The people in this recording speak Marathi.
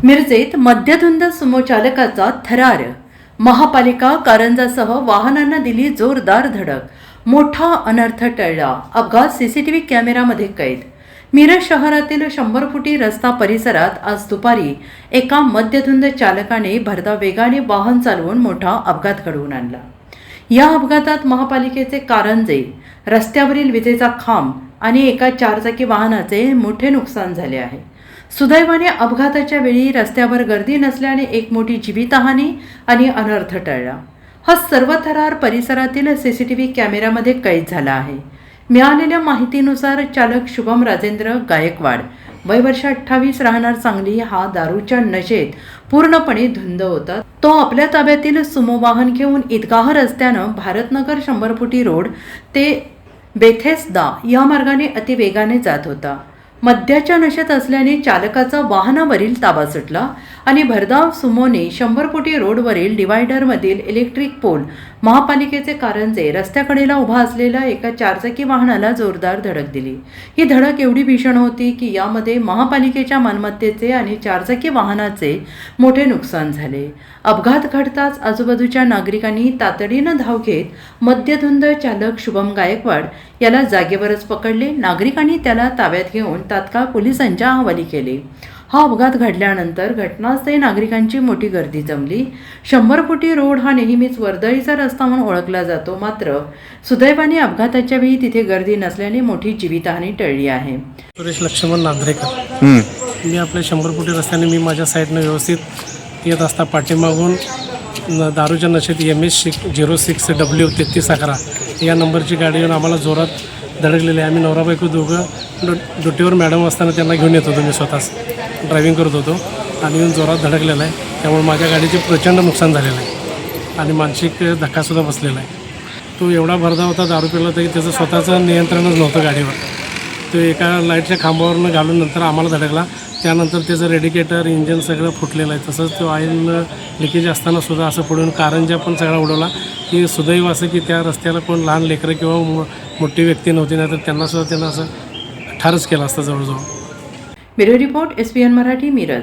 मिरजेत मद्यधुंद सुमो चालकाचा थरार. महापालिका कारंजासह वाहनांना दिली जोरदार धडक. मोठा अनर्थ टळला. अपघात सीसीटीव्ही कॅमेऱ्यामध्ये कैद. मिरज शहरातील 100 फुटी रस्ता परिसरात आज दुपारी एका मद्यधुंद चालकाने भरधाव वेगाने वाहन चालवून मोठा अपघात घडवून आणला. या अपघातात महापालिकेचे कारंजे रस्त्यावरील विजेचा खांब आणि एका चारचाकी वाहनाचे मोठे नुकसान झाले आहे. सुदैवाने अपघाताच्या वेळी रस्त्यावर गर्दी नसल्याने एक मोठी जीवितहानी आणि अनर्थ टळला. हा सर्व थरार परिसरातील सीसीटीव्ही कॅमेऱ्यामध्ये कैद झाला आहे. मिळालेल्या माहितीनुसार चालक शुभम राजेंद्र गायकवाड, वय वर्ष 28, राहणार सांगली, हा दारूच्या नशेत पूर्णपणे धुंद होता. तो आपल्या ताब्यातील सुमो वाहन घेऊन ईदगाह रस्त्यानं भारतनगर 100 फुटी रोड ते बेथेस्दा या मार्गाने अतिवेगाने जात होता. मद्याच्या नशेत असल्याने चालकाचा वाहनावरील ताबा सुटला आणि भरधाव सुमोने 100 फुटी रोडवरील डिवायडरमधील इलेक्ट्रिक पोल महापालिकेचे कारंजे रस्त्याकडेला उभा असलेल्या एका चारचाकी वाहनाला जोरदार धडक दिली. ही धडक एवढी भीषण होती की यामध्ये महापालिकेच्या मालमत्तेचे आणि चारचाकी वाहनाचे मोठे नुकसान झाले. अपघात घडताच आजूबाजूच्या नागरिकांनी तातडीनं धाव घेत मद्यधुंद चालक शुभम गायकवाड याला जागेवरच पकडले. नागरिकांनी त्याला ताब्यात घेऊन तात्काळ पोलिसांच्या हवाली केले. हा अपघात घडल्यानंतर घटनास्थळी नागरिकांची मोठी गर्दी जमली. 100 फुटी रोड हा नेहमीच वर्दळीचा रस्ता म्हणून ओळखला जातो. मात्र सुदैवाने अपघाताच्या वेळी तिथे गर्दी नसल्याने मोठी जीवितहानी टळली आहे. सुरेश लक्ष्मण नांद्रेकर. मी आपल्या 100 फुटी रस्त्याने मी माझ्या साईडनं व्यवस्थित येत असता पाठीमागून दारूच्या नशेत MS06W 3311 या नंबरची गाडी येऊन आम्हाला जोरात धडकलेली आहे. आम्ही नवरा बायको दोघं ड्युटीवर मॅडम असताना त्यांना घेऊन येत होतो. मी स्वतःच ड्रायव्हिंग करत होतो आणि येऊन जोरात धडकलेला आहे. त्यामुळे माझ्या गाडीचे प्रचंड नुकसान झालेलं आहे आणि मानसिक धक्कासुद्धा बसलेला आहे. तो एवढा भरधाव होता, दारू पिला तरी त्याचं स्वतःचं नियंत्रणच नव्हतं गाडीवर. तो एका लाईटच्या खांबावरनं घालून नंतर आम्हाला धडकला. त्यानंतर त्याचं रेडिकेटर इंजन सगळं फुटलेलं आहे. तसंच तो ऑइल लिकेज असताना सुद्धा असं पडून कारंजा पण सगळा उडवला. की सुदैव असं की त्या रस्त्याला कोण लहान लेकरं किंवा मोठी व्यक्ती नव्हती, नाही तर त्यांना असं ठारच केलं असतं जवळजवळ. Bureau report SBN Marathi, Miraj.